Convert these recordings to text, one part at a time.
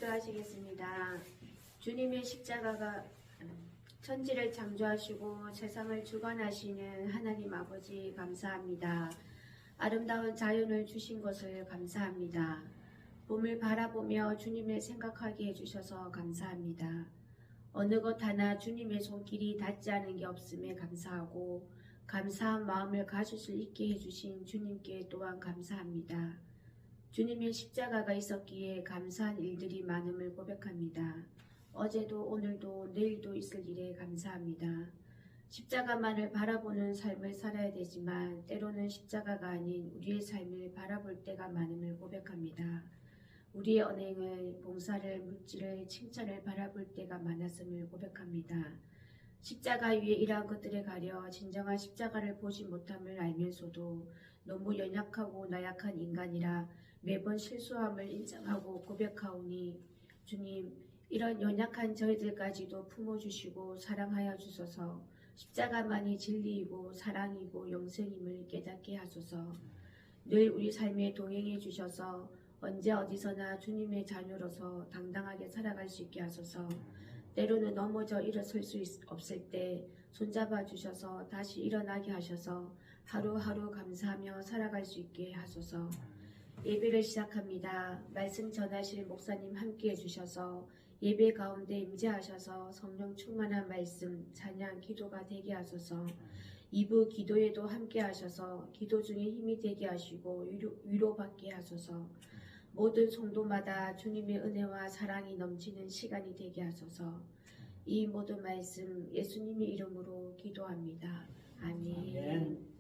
기도하시겠습니다. 주님의 십자가가 천지를 창조하시고 세상을 주관하시는 하나님 아버지 감사합니다. 아름다운 자연을 주신 것을 감사합니다. 봄을 바라보며 주님을 생각하게 해주셔서 감사합니다. 어느 것 하나 주님의 손길이 닿지 않은 게 없음에 감사하고 감사한 마음을 가질 수 있게 해주신 주님께 또한 감사합니다. 주님의 십자가가 있었기에 감사한 일들이 많음을 고백합니다. 어제도 오늘도 내일도 있을 일에 감사합니다. 십자가만을 바라보는 삶을 살아야 되지만 때로는 십자가가 아닌 우리의 삶을 바라볼 때가 많음을 고백합니다. 우리의 언행을, 봉사를, 물질을, 칭찬을 바라볼 때가 많았음을 고백합니다. 십자가 위에 이러한 것들에 가려 진정한 십자가를 보지 못함을 알면서도 너무 연약하고 나약한 인간이라 매번 실수함을 인정하고 고백하오니 주님, 이런 연약한 저희들까지도 품어주시고 사랑하여 주소서. 십자가만이 진리이고 사랑이고 영생임을 깨닫게 하소서. 늘 우리 삶에 동행해 주셔서 언제 어디서나 주님의 자녀로서 당당하게 살아갈 수 있게 하소서. 때로는 넘어져 일어설 수 없을 때 손잡아 주셔서 다시 일어나게 하셔서 하루하루 감사하며 살아갈 수 있게 하소서. 예배를 시작합니다. 말씀 전하실 목사님 함께 해주셔서 예배 가운데 임재하셔서 성령 충만한 말씀, 찬양, 기도가 되게 하소서. 2부 기도에도 함께 하셔서 기도 중에 힘이 되게 하시고 위로받게 하소서. 모든 성도마다 주님의 은혜와 사랑이 넘치는 시간이 되게 하소서. 이 모든 말씀 예수님의 이름으로 기도합니다. 아멘.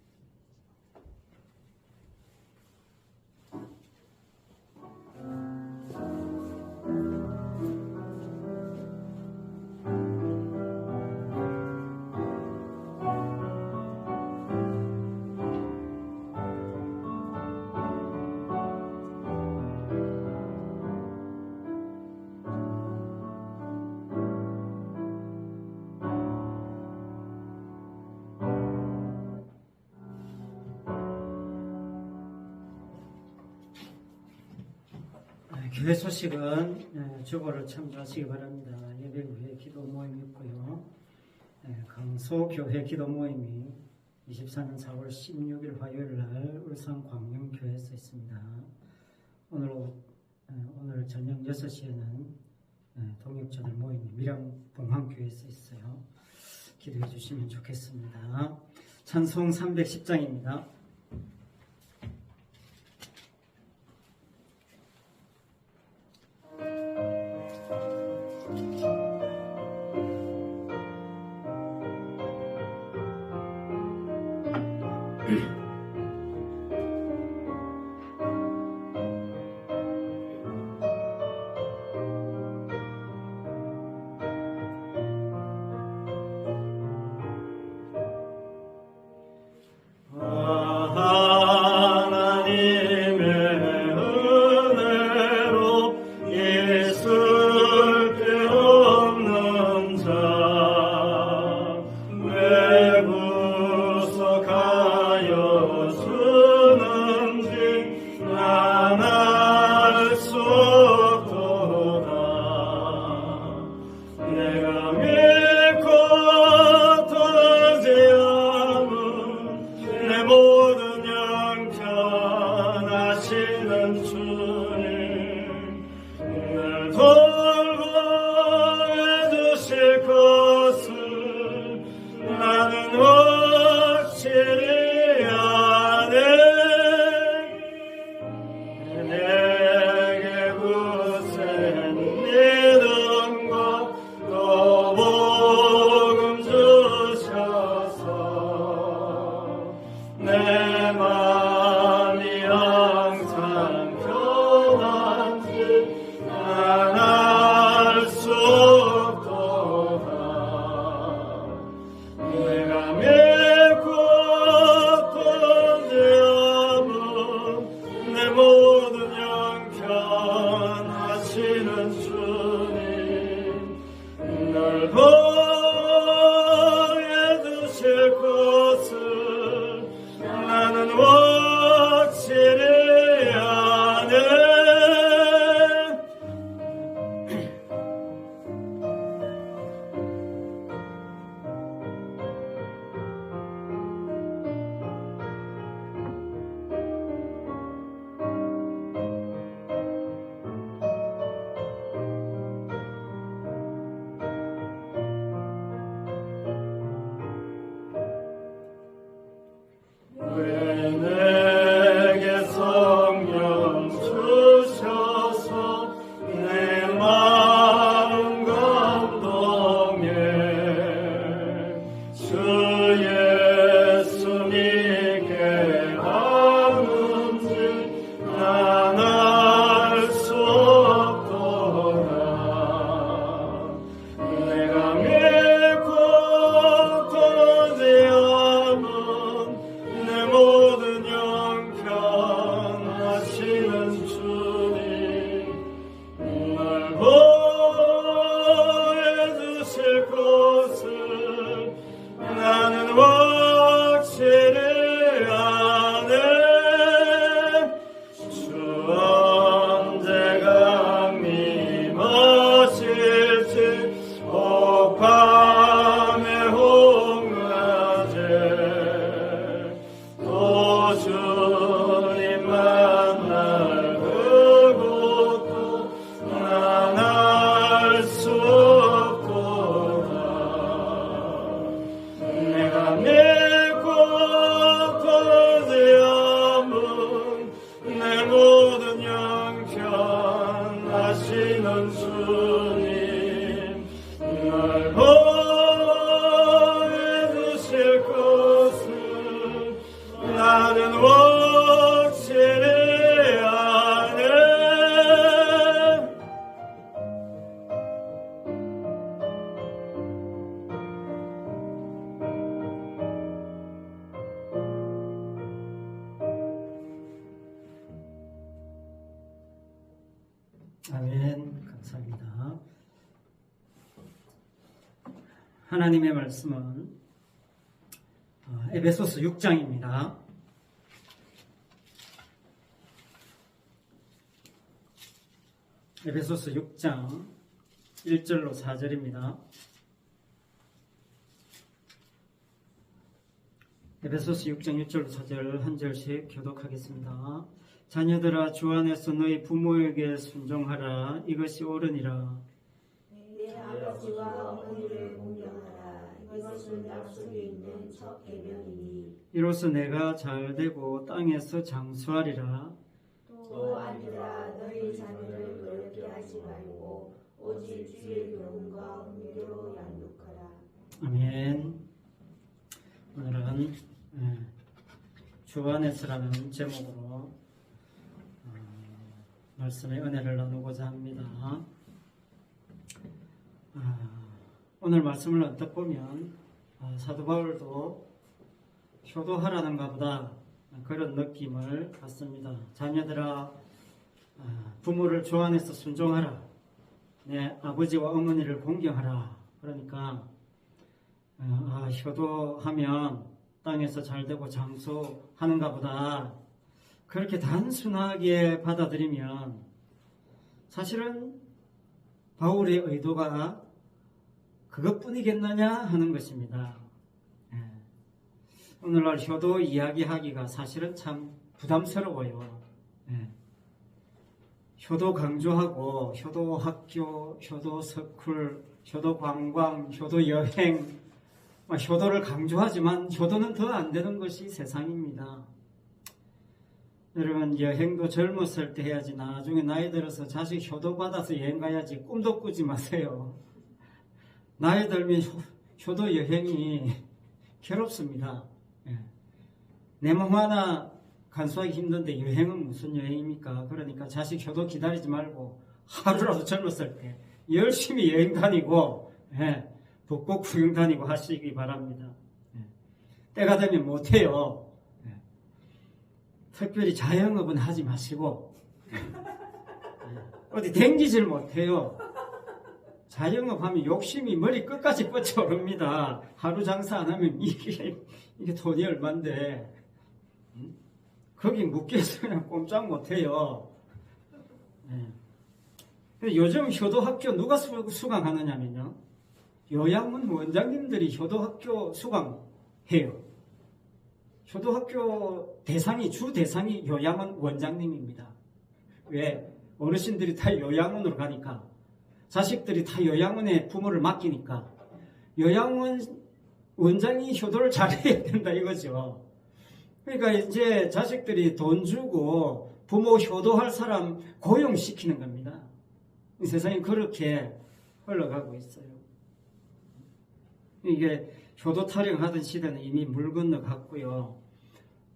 교회 소식은 주보를 참조하시기 바랍니다. 예배 후에 기도 모임이 있고요. 강소교회 기도 모임이 24년 4월 16일 화요일 날 울산 광명교회에서 있습니다. 오늘 저녁 6시에는 동역자들 모임이 밀양봉황교회에서 있어요. 기도해 주시면 좋겠습니다. 찬송 310장입니다. 주님 날 보내주실 것은 나는 확실히 아네. 아멘. 감사합니다. 하나님의 말씀은 에베소서 6장입니다. 에베소서 6장 1절로 4절입니다. 에베소서 6장 1절로 4절 한 절씩 교독하겠습니다. 자녀들아 주 안에서 너희 부모에게 순종하라. 이것이 옳으니라. 내 아버지와 어머니를 공경하라. 이것은 약속이 있는 첫 계명이니 이로써 내가 잘되고 땅에서 장수하리라. 또 아니라 너희 자녀를 노엽게 하지 말고 오직 주의 교훈과 훈계로 양육하라. 아멘. 오늘은 주 안에서라는 제목으로 말씀의 은혜를 나누고자 합니다. 오늘 말씀을 언뜻 보면 사도 바울도 효도하라는가 보다 그런 느낌을 받습니다. 자녀들아 부모를 주 안에서 순종하라. 내 아버지와 어머니를 공경하라. 그러니까 효도하면 땅에서 잘되고 장수하는가 보다 그렇게 단순하게 받아들이면 사실은 바울의 의도가 그것뿐이겠느냐 하는 것입니다. 오늘날 효도 이야기하기가 사실은 참 부담스러워요. 효도 강조하고 효도 학교, 효도 서클, 효도 관광, 효도 여행, 효도를 강조하지만 효도는 더 안 되는 것이 세상입니다. 여러분 여행도 젊었을 때 해야지 나중에 나이 들어서 자식 효도받아서 여행 가야지 꿈도 꾸지 마세요. 나이 들면 효도 여행이 괴롭습니다. 내 몸 하나 간수하기 힘든데 여행은 무슨 여행입니까? 그러니까 자식 효도 기다리지 말고 하루라도 젊었을 때 열심히 여행 다니고 벚꽃 구경 다니고 하시기 바랍니다. 때가 되면 못해요. 특별히 자영업은 하지 마시고 어디 댕기질 못해요. 자영업하면 욕심이 머리 끝까지 뻗쳐오릅니다. 하루 장사 안 하면 이게 돈이 얼만데 거기 묶여서 그냥 꼼짝 못해요. 요즘 효도학교 누가 수강하느냐면요, 요양원 원장님들이 효도학교 수강해요. 효도학교 주 대상이 요양원 원장님입니다. 왜? 어르신들이 다 요양원으로 가니까, 자식들이 다 요양원에 부모를 맡기니까 요양원 원장이 효도를 잘해야 된다 이거죠. 그러니까 이제 자식들이 돈 주고 부모 효도할 사람 고용시키는 겁니다. 이 세상이 그렇게 흘러가고 있어요. 이게 효도 타령하던 시대는 이미 물 건너갔고요.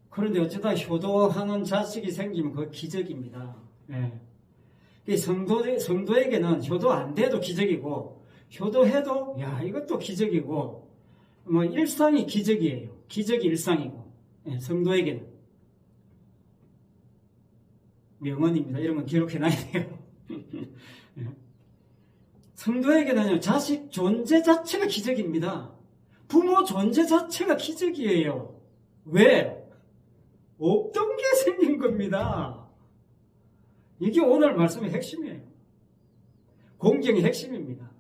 그런데 어쩌다 효도하는 자식이 생기면 그거 기적입니다. 성도에게는 효도 안 돼도 기적이고, 효도해도 이것도 기적이고, 일상이 기적이에요. 기적이 일상이고, 성도에게는 명언입니다. 이런 건 기록해놔야 돼요. 성도에게는요, 자식 존재 자체가 기적입니다. 부모 존재 자체가 기적이에요. 왜? 없던 게 생긴 겁니다. 이게 오늘 말씀의 핵심이에요. 공경의 핵심입니다.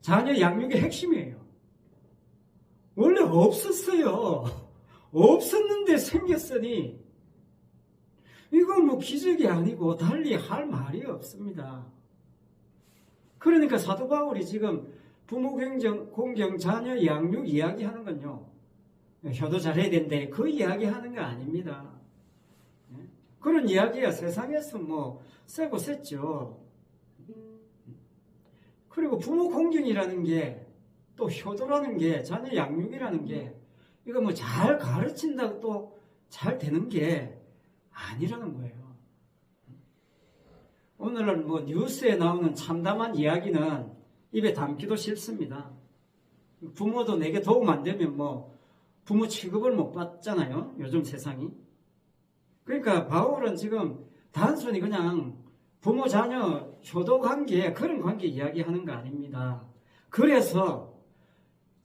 자녀 양육의 핵심이에요. 원래 없었어요. 없었는데 생겼으니 이건 기적이 아니고 달리 할 말이 없습니다. 그러니까 사도 바울이 지금 부모 공경, 자녀 양육 이야기하는 건요, 효도 잘해야 된대, 그 이야기하는 거 아닙니다. 그런 이야기가 세상에서 세고 셌죠. 그리고 부모 공경이라는 게 또 효도라는 게 자녀 양육이라는 게 이거 뭐 잘 가르친다고 또 잘 되는 게 아니라는 거예요. 오늘은 뭐 뉴스에 나오는 참담한 이야기는 입에 담기도 싫습니다. 부모도 내게 도움 안 되면 뭐 부모 취급을 못 받잖아요. 요즘 세상이. 그러니까 바울은 지금 단순히 그냥 부모 자녀 효도 관계 그런 관계 이야기하는 거 아닙니다. 그래서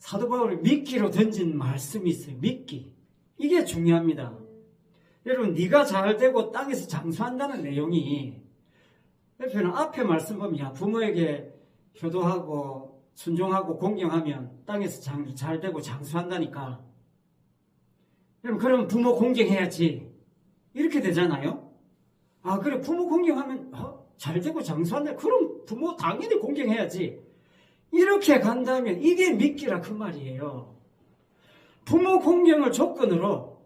사도 바울이 미끼로 던진 말씀이 있어요. 미끼. 이게 중요합니다. 여러분 네가 잘 되고 땅에서 장수한다는 내용이 옆에는 앞에 말씀 보면 야, 부모에게 효도하고 순종하고 공경하면 땅에서 잘 되고 장수한다니까. 여러분 그럼 부모 공경해야지. 이렇게 되잖아요. 아 그래 부모 공경하면 잘 되고 장수한다. 그럼 부모 당연히 공경해야지. 이렇게 간다면 이게 미끼라 그 말이에요. 부모 공경을 조건으로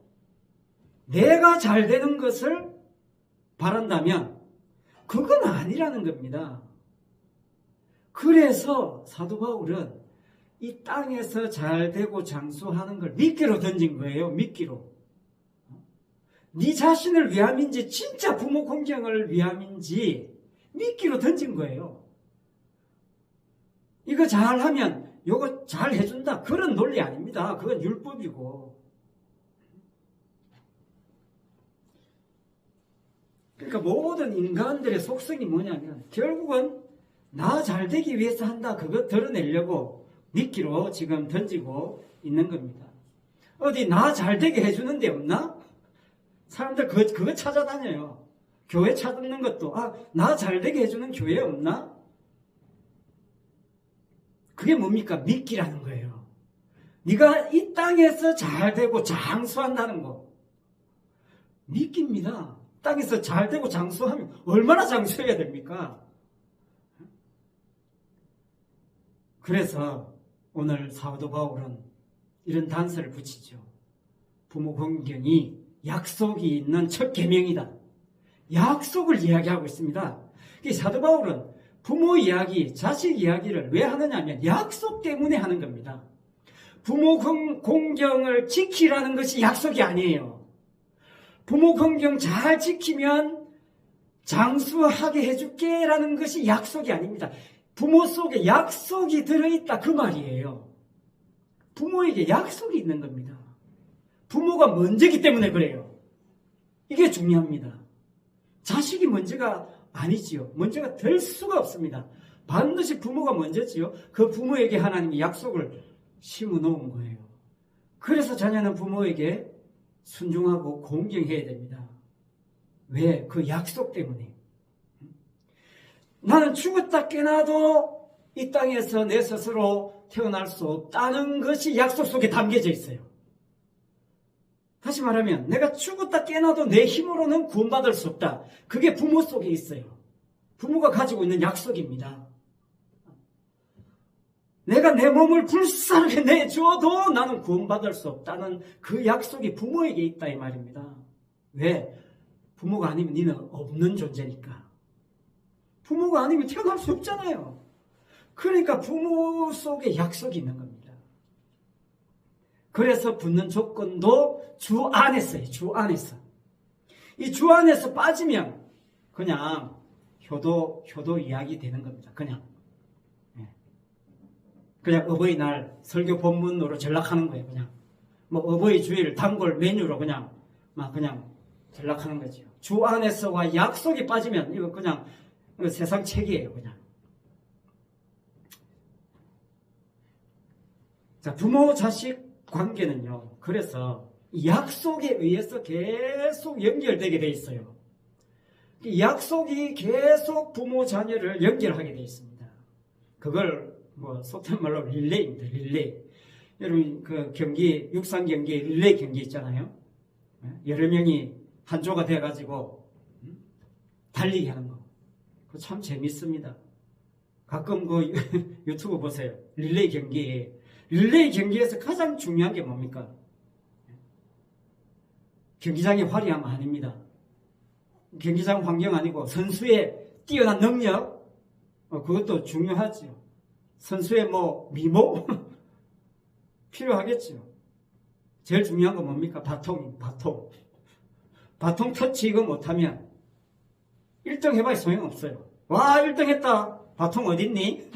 내가 잘 되는 것을 바란다면 그건 아니라는 겁니다. 그래서 사도 바울은 이 땅에서 잘 되고 장수하는 걸 미끼로 던진 거예요. 미끼로. 네 자신을 위함인지 진짜 부모 공경을 위함인지 미끼로 던진 거예요. 이거 잘하면 이거 잘 해준다. 그런 논리 아닙니다. 그건 율법이고. 그러니까 모든 인간들의 속성이 뭐냐면 결국은 나 잘되기 위해서 한다. 그거 드러내려고 미끼로 지금 던지고 있는 겁니다. 어디 나 잘되게 해주는 데 없나? 사람들 그거 찾아다녀요. 교회 찾는 것도 나 잘되게 해주는 교회 없나? 그게 뭡니까? 미끼라는 거예요. 네가 이 땅에서 잘 되고 장수한다는 거. 미끼입니다. 땅에서 잘 되고 장수하면 얼마나 장수해야 됩니까? 그래서 오늘 사도 바울은 이런 단서를 붙이죠. 부모 공경이 약속이 있는 첫 계명이다. 약속을 이야기하고 있습니다. 사도 바울은 부모 이야기, 자식 이야기를 왜 하느냐면 약속 때문에 하는 겁니다. 부모 공경을 지키라는 것이 약속이 아니에요. 부모 공경 잘 지키면 장수하게 해줄게 라는 것이 약속이 아닙니다. 부모 속에 약속이 들어있다 그 말이에요. 부모에게 약속이 있는 겁니다. 부모가 먼저기 때문에 그래요. 이게 중요합니다. 자식이 먼저가 아니지요. 먼저가 될 수가 없습니다. 반드시 부모가 먼저지요. 그 부모에게 하나님이 약속을 심어 놓은 거예요. 그래서 자녀는 부모에게 순종하고 공경해야 됩니다. 왜? 그 약속 때문에. 나는 죽었다 깨나도 이 땅에서 내 스스로 태어날 수 없다는 것이 약속 속에 담겨져 있어요. 다시 말하면 내가 죽었다 깨나도 내 힘으로는 구원받을 수 없다. 그게 부모 속에 있어요. 부모가 가지고 있는 약속입니다. 내가 내 몸을 불쌍하게 내줘도 나는 구원받을 수 없다는 그 약속이 부모에게 있다 이 말입니다. 왜? 부모가 아니면 너는 없는 존재니까. 부모가 아니면 태어날 수 없잖아요. 그러니까 부모 속에 약속이 있는 겁니다. 그래서 붙는 조건도 주 안에서요. 주 안에서. 이 주 안에서 빠지면 그냥 효도 이야기 되는 겁니다. 그냥 어버이날 설교 본문으로 전락하는 거예요. 그냥 뭐 어버이 주일 단골 메뉴로 그냥 전락하는 거죠. 주 안에서와 약속이 빠지면 이거 그냥 세상 책이에요. 그냥. 자, 부모 자식 관계는요. 그래서 약속에 의해서 계속 연결되게 돼 있어요. 약속이 계속 부모 자녀를 연결하게 돼 있습니다. 그걸 속된 말로 릴레이입니다. 릴레이. 여러분 그 경기 육상 경기 릴레이 경기 있잖아요. 여러 명이 한 조가 돼 가지고 달리기 하는 거. 그거 참 재밌습니다. 가끔 그 유튜브 보세요. 릴레이 경기에서 가장 중요한 게 뭡니까? 경기장의 화려함 아닙니다. 경기장 환경 아니고 선수의 뛰어난 능력, 그것도 중요하죠. 선수의 뭐 미모? 필요하겠죠. 제일 중요한 건 뭡니까? 바통. 바통 터치 이거 못하면 1등 해봐야 소용없어요. 와 1등 했다. 바통 어딨니?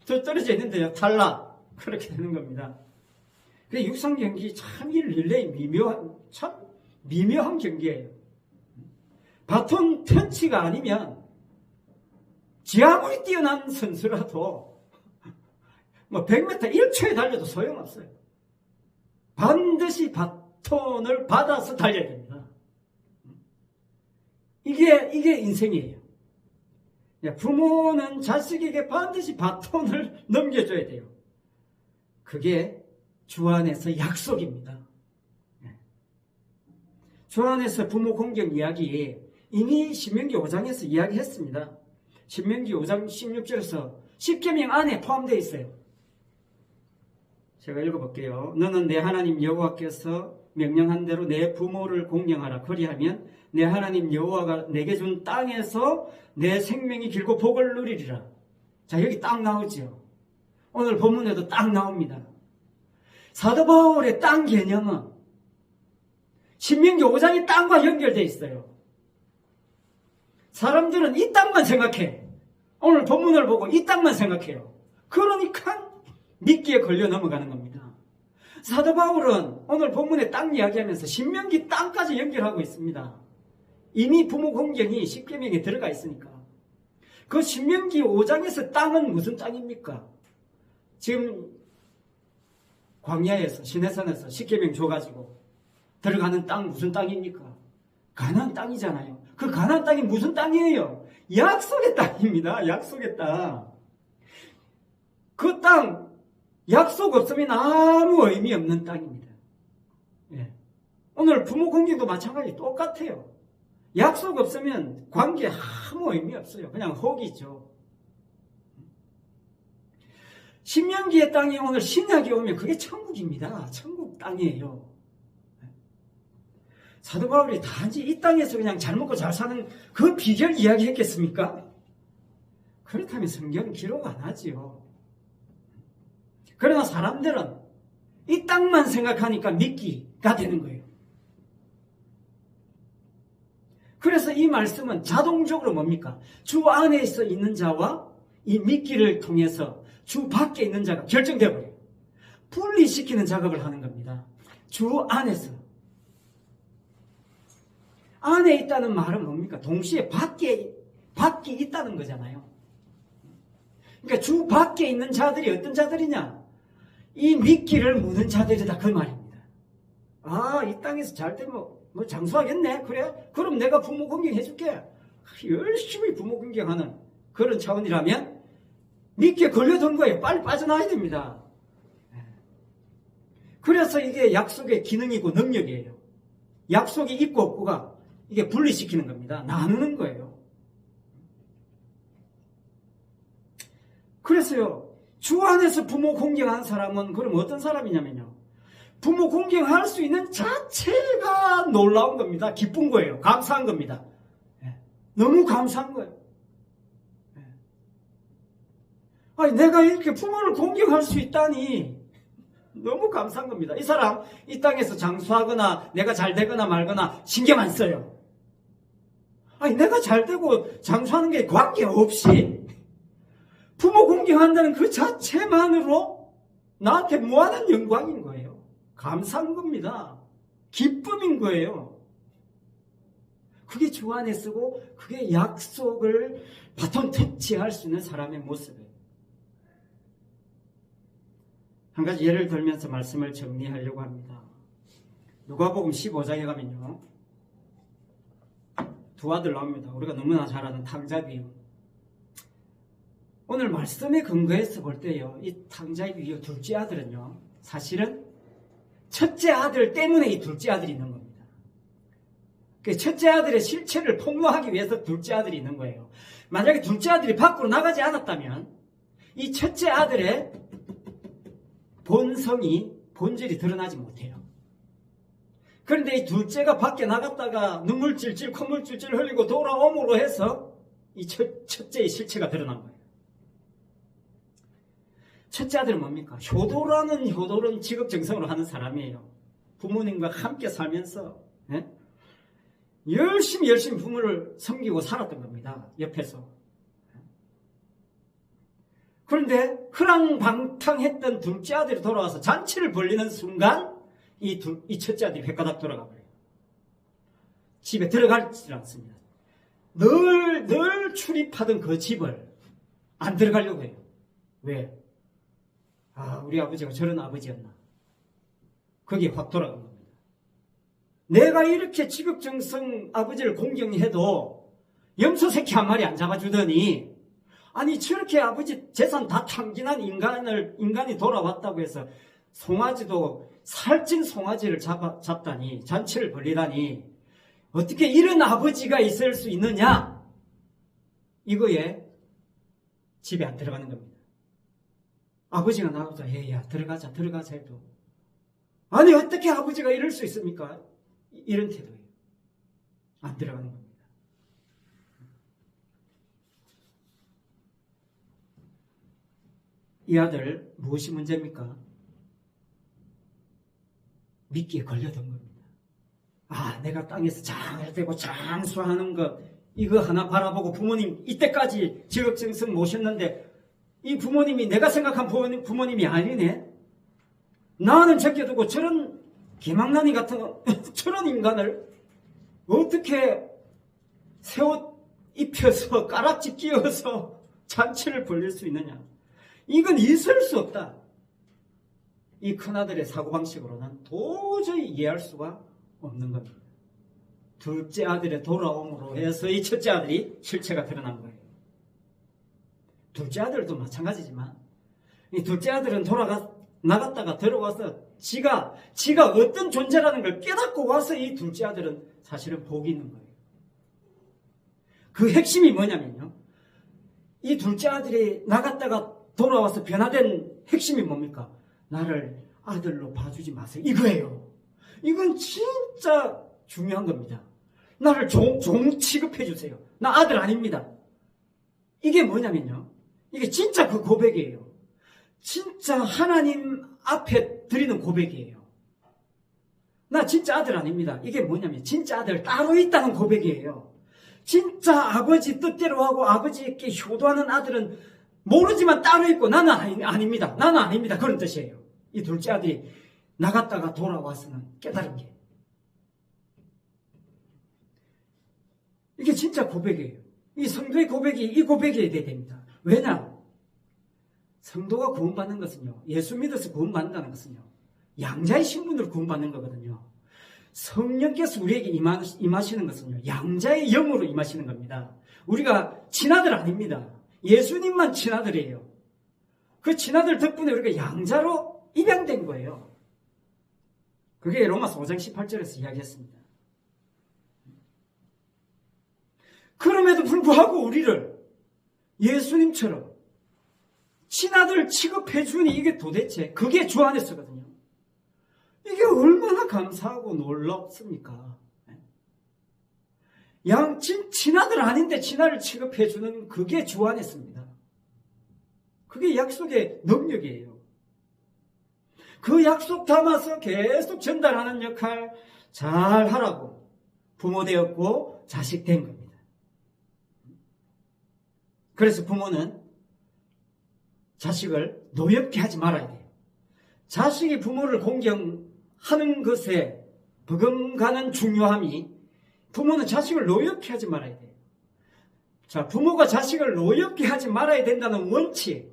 저 떨어져 있는데요. 탈락. 그렇게 되는 겁니다. 근데 육상 경기 참 이 릴레이 참 미묘한 경기예요. 바톤 터치가 아니면 지 아무리 뛰어난 선수라도 뭐 100m 1초에 달려도 소용없어요. 반드시 바톤을 받아서 달려야 됩니다. 이게 인생이에요. 부모는 자식에게 반드시 바톤을 넘겨줘야 돼요. 그게 주 안에서 약속입니다. 주 안에서 부모 공경 이야기 이미 신명기 5장에서 이야기했습니다. 신명기 5장 16절에서 10계명 안에 포함되어 있어요. 제가 읽어볼게요. 너는 내 하나님 여호와께서 명령한 대로 내 부모를 공경하라. 그리하면 내 하나님 여호와가 내게 준 땅에서 내 생명이 길고 복을 누리리라. 자, 여기 딱 나오죠. 오늘 본문에도 딱 나옵니다. 사도 바울의 땅 개념은 신명기 5장이 땅과 연결되어 있어요. 사람들은 이 땅만 생각해. 오늘 본문을 보고 이 땅만 생각해요. 그러니까 미끼에 걸려 넘어가는 겁니다. 사도 바울은 오늘 본문의 땅 이야기하면서 신명기 땅까지 연결하고 있습니다. 이미 부모 공경이 10계명에 들어가 있으니까. 그 신명기 5장에서 땅은 무슨 땅입니까? 지금 광야에서 시내산에서 10계명 줘가지고 들어가는 땅 무슨 땅입니까? 가나안 땅이잖아요. 그 가나안 땅이 무슨 땅이에요? 약속의 땅입니다. 약속의 땅. 그 땅 약속 없으면 아무 의미 없는 땅입니다. 예. 오늘 부모 공경도 마찬가지 똑같아요. 약속 없으면 관계 아무 의미 없어요. 그냥 혹이죠. 신명기의 땅이 오늘 신약에 오면 그게 천국입니다. 천국 땅이에요. 사도 바울이 단지 이 땅에서 그냥 잘 먹고 잘 사는 그 비결 이야기했겠습니까? 그렇다면 성경은 기록 안 하지요. 그러나 사람들은 이 땅만 생각하니까 미끼가 되는 거예요. 그래서 이 말씀은 자동적으로 뭡니까? 주 안에 있는 자와 이 미끼를 통해서 주 밖에 있는 자가 결정되어 버려요. 분리시키는 작업을 하는 겁니다. 주 안에서. 안에 있다는 말은 뭡니까? 동시에 밖에 있다는 거잖아요. 그러니까 주 밖에 있는 자들이 어떤 자들이냐? 이 미끼를 무는 자들이다 그 말입니다. 아, 이 땅에서 잘 되면 뭐 장수하겠네? 그래? 그럼 내가 부모 공경해줄게. 열심히 부모 공경하는 그런 차원이라면 미끼에 걸려든 거예요. 빨리 빠져나와야 됩니다. 그래서 이게 약속의 기능이고 능력이에요. 약속이 있고 없고가 이게 분리시키는 겁니다. 나누는 거예요. 그래서요, 주 안에서 부모 공경한 사람은 그럼 어떤 사람이냐면요, 부모 공경할 수 있는 자체가 놀라운 겁니다. 기쁜 거예요. 감사한 겁니다. 너무 감사한 거예요. 아니, 내가 이렇게 부모를 공경할 수 있다니 너무 감사한 겁니다. 이 사람 이 땅에서 장수하거나 내가 잘 되거나 말거나 신경 안 써요. 아니, 내가 잘 되고 장수하는 게 관계없이 부모 공경한다는 그 자체만으로 나한테 무한한 영광인 거예요. 감사한 겁니다. 기쁨인 거예요. 그게 주 안에 쓰고 그게 약속을 바톤 터치할 수 있는 사람의 모습이에요. 한 가지 예를 들면서 말씀을 정리하려고 합니다. 누가복음 15장에 가면요, 두 아들 나옵니다. 우리가 너무나 잘 아는 탕자비유. 오늘 말씀에 근거해서 볼 때요, 이 탕자비유 둘째 아들은요, 사실은 첫째 아들 때문에 이 둘째 아들이 있는 겁니다. 그 첫째 아들의 실체를 폭로하기 위해서 둘째 아들이 있는 거예요. 만약에 둘째 아들이 밖으로 나가지 않았다면 이 첫째 아들의 본질이 드러나지 못해요. 그런데 이 둘째가 밖에 나갔다가 눈물 찔찔 콧물 찔찔 흘리고 돌아옴으로 해서 이 첫째의 실체가 드러난 거예요. 첫째 아들은 뭡니까? 효도는 직업정성으로 하는 사람이에요. 부모님과 함께 살면서 열심히 부모를 섬기고 살았던 겁니다. 옆에서. 그런데 흐랑방탕했던 둘째 아들이 돌아와서 잔치를 벌리는 순간 이 첫째 아들이 횟가닥 돌아가 버려요. 집에 들어가질 않습니다. 늘 출입하던 그 집을 안 들어가려고 해요. 왜? 우리 아버지가 저런 아버지였나? 거기에 확 돌아간 겁니다. 내가 이렇게 직업정성 아버지를 공경해도 염소새끼 한 마리 안 잡아주더니, 아니 저렇게 아버지 재산 다 탕진한 인간이 돌아왔다고 해서 살찐 송아지를 잡다니, 잔치를 벌리다니, 어떻게 이런 아버지가 있을 수 있느냐? 이거에 집에 안 들어가는 겁니다. 아버지가 나오자, 야 들어가자 해도, 아니 어떻게 아버지가 이럴 수 있습니까? 이런 태도예요. 안 들어가는 겁니다. 이 아들 무엇이 문제입니까? 미끼에 걸려든 겁니다. 내가 땅에서 장을대고 장수하는 것, 이거 하나 바라보고 부모님 이때까지 직업정성 모셨는데 이 부모님이 내가 생각한 부모님이 아니네. 나는 제껴두고 저런 개망나니 같은 저런 인간을 어떻게 새옷 입혀서 까락지 끼워서 잔치를 벌릴 수 있느냐. 이건 있을 수 없다. 이 큰아들의 사고방식으로는 도저히 이해할 수가 없는 겁니다. 둘째 아들의 돌아옴으로 해서 이 첫째 아들이 실체가 드러난 거예요. 둘째 아들도 마찬가지지만 이 둘째 아들은 나갔다가 들어와서 지가 어떤 존재라는 걸 깨닫고 와서 이 둘째 아들은 사실은 복이 있는 거예요. 그 핵심이 뭐냐면요, 이 둘째 아들이 나갔다가 돌아와서 변화된 핵심이 뭡니까? 나를 아들로 봐주지 마세요. 이거예요. 이건 진짜 중요한 겁니다. 나를 종 취급해 주세요. 나 아들 아닙니다. 이게 뭐냐면요, 이게 진짜 그 고백이에요. 진짜 하나님 앞에 드리는 고백이에요. 나 진짜 아들 아닙니다. 이게 뭐냐면 진짜 아들 따로 있다는 고백이에요. 진짜 아버지 뜻대로 하고 아버지께 효도하는 아들은 모르지만 따로 있고 나는 아닙니다. 나는 아닙니다. 그런 뜻이에요. 이 둘째 아들이 나갔다가 돌아와서는 깨달은 게, 이게 진짜 고백이에요. 이 성도의 고백이 이 고백이어야 됩니다. 왜냐? 성도가 구원받는 것은요, 예수 믿어서 구원받는다는 것은요, 양자의 신분으로 구원받는 거거든요. 성령께서 우리에게 임하시는 것은요, 양자의 영으로 임하시는 겁니다. 우리가 친아들 아닙니다. 예수님만 친아들이에요. 그 친아들 덕분에 우리가 양자로 입양된 거예요. 그게 로마서 5장 18절에서 이야기했습니다. 그럼에도 불구하고 우리를 예수님처럼 친아들 취급해주니 이게 도대체 그게 주 안에서거든요. 이게 얼마나 감사하고 놀랍습니까? 친아들 아닌데 친아를 취급해주는 그게 주 안에서입니다. 그게 약속의 능력이에요. 그 약속 담아서 계속 전달하는 역할 잘 하라고 부모 되었고 자식 된 겁니다. 그래서 부모는 자식을 노엽게 하지 말아야 돼요. 자식이 부모를 공경하는 것에 버금가는 중요함이, 부모는 자식을 노엽게 하지 말아야 돼요. 자, 부모가 자식을 노엽게 하지 말아야 된다는 원칙,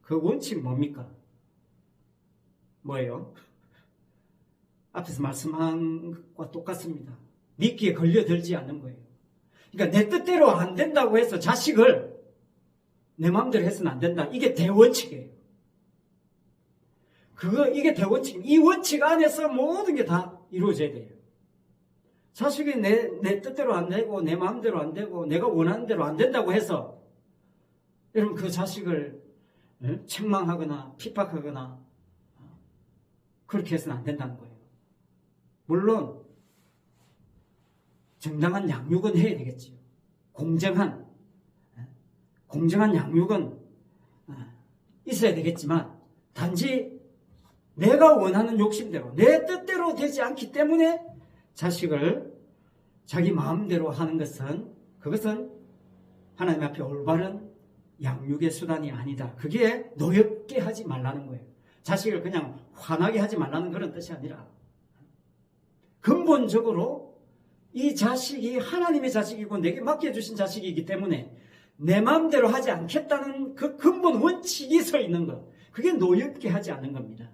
그 원칙은 뭡니까? 뭐예요? 앞에서 말씀한 것과 똑같습니다. 미끼에 걸려들지 않는 거예요. 그러니까 내 뜻대로 안 된다고 해서 자식을 내 마음대로 해서는 안 된다. 이게 대원칙이에요. 이게 대원칙. 이 원칙 안에서 모든 게 다 이루어져야 돼요. 자식이 내 뜻대로 안 되고 내 마음대로 안 되고 내가 원하는 대로 안 된다고 해서 여러분 그 자식을 책망하거나 핍박하거나 그렇게 해서는 안 된다는 거예요. 물론 정당한 양육은 해야 되겠지요. 공정한 양육은 있어야 되겠지만 단지 내가 원하는 욕심대로 내 뜻대로 되지 않기 때문에 자식을 자기 마음대로 하는 그것은 하나님 앞에 올바른 양육의 수단이 아니다. 그게 노엽게 하지 말라는 거예요. 자식을 그냥 화나게 하지 말라는 그런 뜻이 아니라 근본적으로 이 자식이 하나님의 자식이고 내게 맡겨주신 자식이기 때문에 내 마음대로 하지 않겠다는 그 근본 원칙이 서 있는 것, 그게 노엽게 하지 않는 겁니다.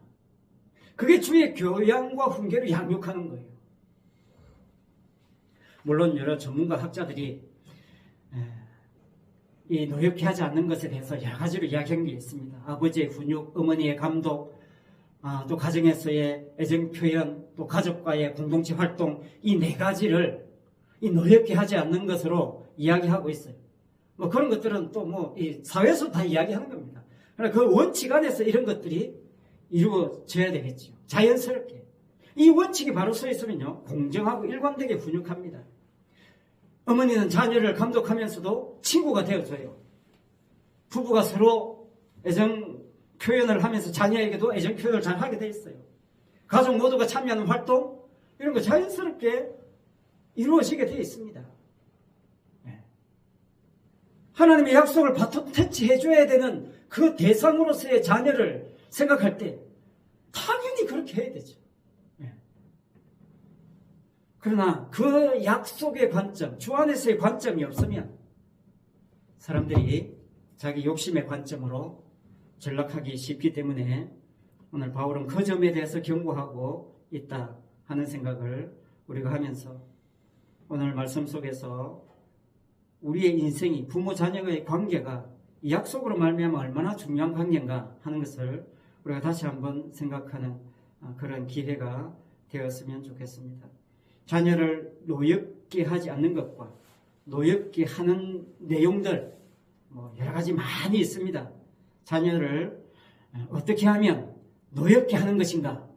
그게 주의 교양과 훈계를 양육하는 거예요. 물론 여러 전문가 학자들이 이 노엽게 하지 않는 것에 대해서 여러 가지로 이야기한 게 있습니다. 아버지의 훈육, 어머니의 감독, 또 가정에서의 애정 표현, 또 가족과의 공동체 활동, 이 네 가지를 이 노엽게 하지 않는 것으로 이야기하고 있어요. 뭐 그런 것들은 또 뭐 이 사회에서 다 이야기하는 겁니다. 그러나 그 원칙 안에서 이런 것들이 이루어져야 되겠죠. 자연스럽게. 이 원칙이 바로 서 있으면요, 공정하고 일관되게 훈육합니다. 어머니는 자녀를 감독하면서도 친구가 되어줘요. 부부가 서로 애정 표현을 하면서 자녀에게도 애정 표현을 잘 하게 돼 있어요. 가족 모두가 참여하는 활동, 이런 거 자연스럽게 이루어지게 되어 있습니다. 하나님의 약속을 바톤 터치해줘야 되는 그 대상으로서의 자녀를 생각할 때 당연히 그렇게 해야 되죠. 그러나 그 약속의 관점, 주 안에서의 관점이 없으면 사람들이 자기 욕심의 관점으로 전락하기 쉽기 때문에 오늘 바울은 그 점에 대해서 경고하고 있다 하는 생각을 우리가 하면서 오늘 말씀 속에서 우리의 인생이 부모 자녀의 관계가 이 약속으로 말미암아 얼마나 중요한 관계인가 하는 것을 우리가 다시 한번 생각하는 그런 기회가 되었으면 좋겠습니다. 자녀를 노엽게 하지 않는 것과 노엽게 하는 내용들 여러 가지 많이 있습니다. 자녀를 어떻게 하면 노엽게 하는 것인가?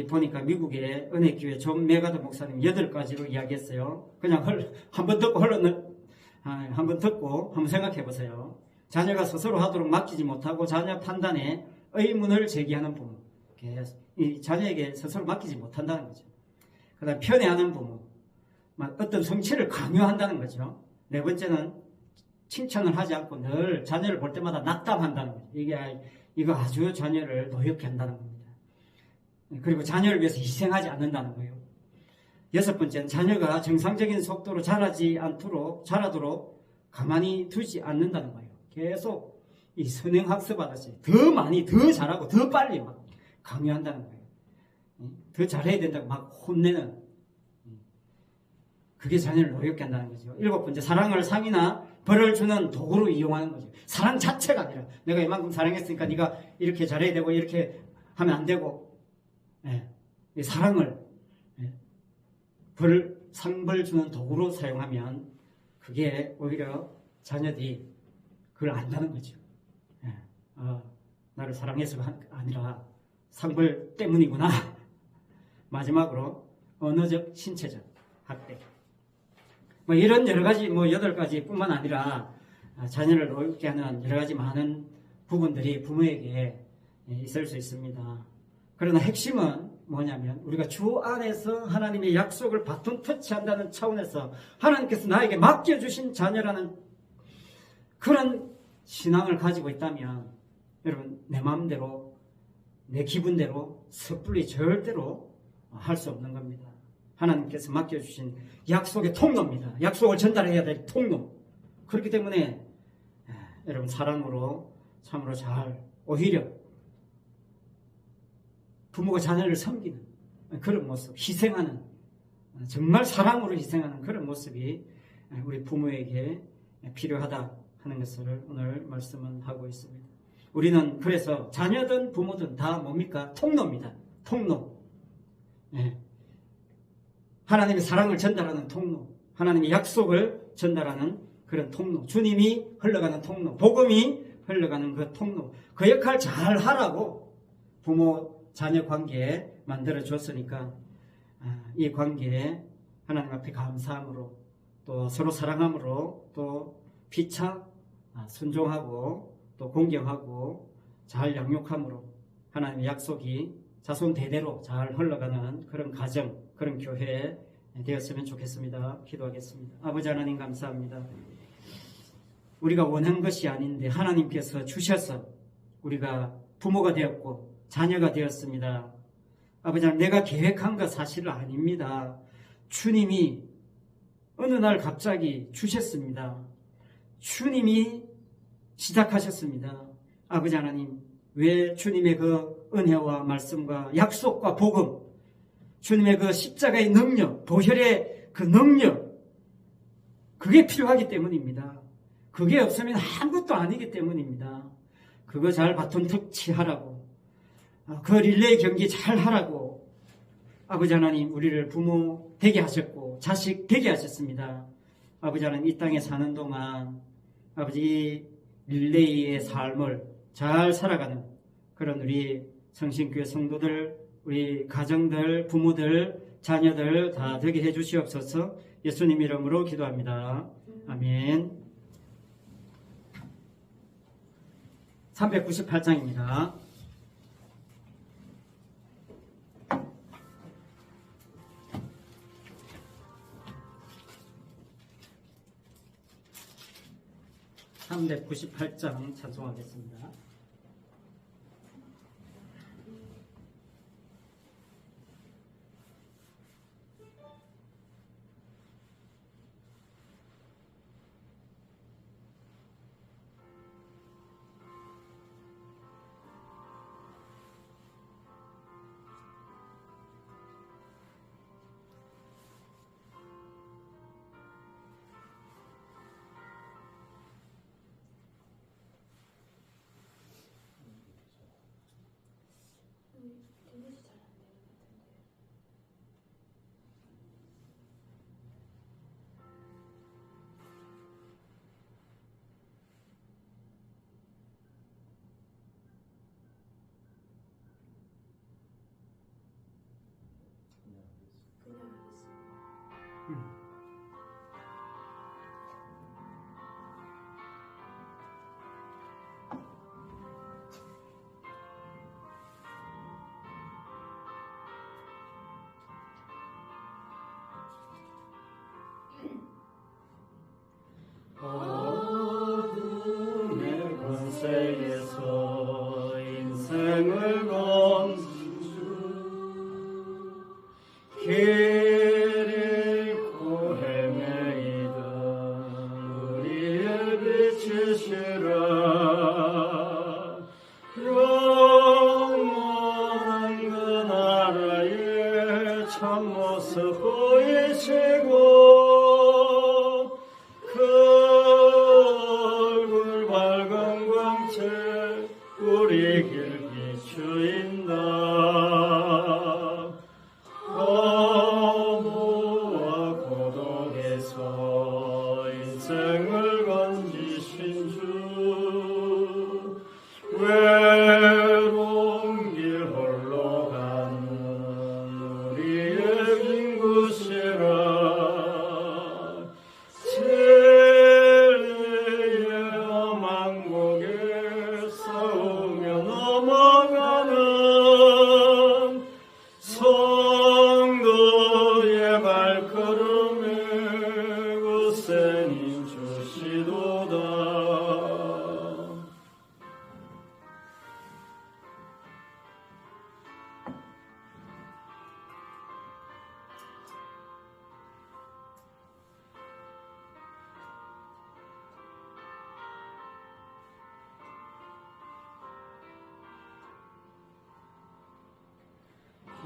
보니까 미국의 은혜교회 존 메가더 목사님 8가지로 이야기했어요. 그냥 한번 듣고 한번 듣고 한번 생각해 보세요. 자녀가 스스로 하도록 맡기지 못하고 자녀 판단에 의문을 제기하는 부모, 이 자녀에게 스스로 맡기지 못한다는 거죠. 그 다음 편애하는 부모, 어떤 성취를 강요한다는 거죠. 4번째는 칭찬을 하지 않고 늘 자녀를 볼 때마다 낙담한다는 거죠. 이거 아주 자녀를 노엽게 한다는 겁니다. 그리고 자녀를 위해서 희생하지 않는다는 거예요. 6번째는 자녀가 정상적인 속도로 자라도록 가만히 두지 않는다는 거예요. 계속 이 선행학습 하듯이 더 많이, 더 잘하고 더 빨리 막 강요한다는 거예요. 더 잘해야 된다고 막 혼내는, 그게 자녀를 노엽게 한다는 거죠. 7번째, 사랑을 상이나 벌을 주는 도구로 이용하는 거죠. 사랑 자체가 아니라 내가 이만큼 사랑했으니까 네가 이렇게 잘해야 되고 이렇게 하면 안 되고, 이 사랑을 상벌 주는 도구로 사용하면 그게 오히려 자녀들이 그걸 안다는 거죠. 나를 사랑해서가 아니라 상벌 때문이구나. 마지막으로 언어적, 신체적 학대. 이런 여러 가지 8가지 뿐만 아니라 자녀를 노엽게 하는 여러 가지 많은 부분들이 부모에게 있을 수 있습니다. 그러나 핵심은 뭐냐면 우리가 주 안에서 하나님의 약속을 바톤 터치한다는 차원에서 하나님께서 나에게 맡겨주신 자녀라는 그런 신앙을 가지고 있다면 여러분, 내 마음대로 내 기분대로 섣불리 절대로 할 수 없는 겁니다. 하나님께서 맡겨주신 약속의 통로입니다. 약속을 전달해야 될 통로. 그렇기 때문에 여러분, 사랑으로 참으로 잘, 오히려 부모가 자녀를 섬기는 그런 모습, 희생하는, 정말 사랑으로 희생하는 그런 모습이 우리 부모에게 필요하다 하는 것을 오늘 말씀은 하고 있습니다. 우리는 그래서 자녀든 부모든 다 뭡니까? 통로입니다. 통로. 하나님의 사랑을 전달하는 통로, 하나님의 약속을 전달하는 그런 통로, 주님이 흘러가는 통로, 복음이 흘러가는 그 통로, 그 역할 잘 하라고 부모 자녀 관계에 만들어 줬으니까 이 관계에 하나님 앞에 감사함으로, 또 서로 사랑함으로, 또 피차 순종하고 또 공경하고 잘 양육함으로 하나님의 약속이 자손 대대로 잘 흘러가는 그런 가정, 그런 교회 되었으면 좋겠습니다. 기도하겠습니다. 아버지 하나님 감사합니다. 우리가 원한 것이 아닌데 하나님께서 주셔서 우리가 부모가 되었고 자녀가 되었습니다. 아버지 하나님, 내가 계획한 것 사실은 아닙니다. 주님이 어느 날 갑자기 주셨습니다. 주님이 시작하셨습니다. 아버지 하나님, 왜 주님의 그 은혜와 말씀과 약속과 복음, 주님의 그 십자가의 능력, 보혈의 그 능력, 그게 필요하기 때문입니다. 그게 없으면 아무것도 아니기 때문입니다. 그거 잘 바톤 터치하라고, 그 릴레이 경기 잘 하라고 아버지 하나님 우리를 부모 되게 하셨고 자식 되게 하셨습니다. 아버지 하나님, 이 땅에 사는 동안 아버지 릴레이의 삶을 잘 살아가는 그런 우리 성신교회 성도들, 우리 가정들, 부모들, 자녀들 다 되게 해주시옵소서. 예수님 이름으로 기도합니다. 아멘. 398장입니다. (398장) 찬송하겠습니다. 어둠의 권세에서 인생을 건 길 잃고 헤매이던 우리의 빛이시라. 영원한 그 나라의 참모습 보이시고 그 얼굴 밝은 광채 우리 길 비추인다. 허무와 고독에서 인생을 건지신 주, 외로운 길 홀로 가는 우리의 빈 곳이라. 진리의 망국에 싸우며 넘어가는 성도의 발걸음에 굳세님 주시도다.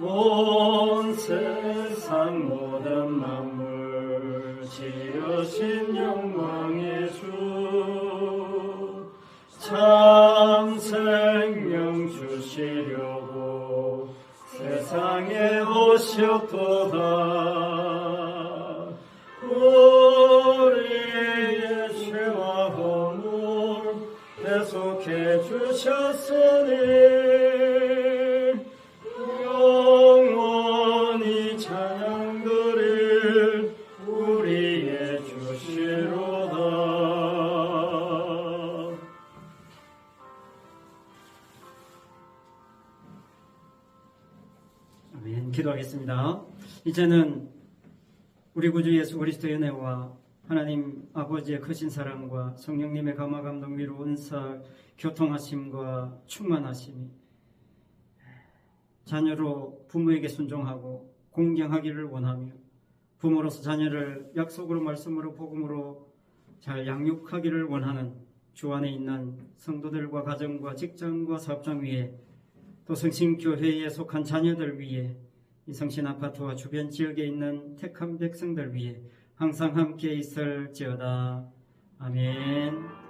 온 세상 모든 만물 지으신 영광의 주, 참 생명 주시려고 세상에 오셨도다. 우리의 죄와 허물 대속해 주셨으니 영원히 찬양 드릴 우리의 주시로다. 기도하겠습니다. 이제는 우리 구주 예수 그리스도의 은혜와 하나님 아버지의 크신 사랑과 성령님의 감화 감동 위로 은사 교통하심과 충만하심이 자녀로 부모에게 순종하고 공경하기를 원하며 부모로서 자녀를 약속으로 말씀으로 복음으로 잘 양육하기를 원하는 주 안에 있는 성도들과 가정과 직장과 사업장 위에 또 성신교회에 속한 자녀들 위에 이 성신 아파트와 주변 지역에 있는 택한 백성들 위에 항상 함께 있을지어다. 아멘.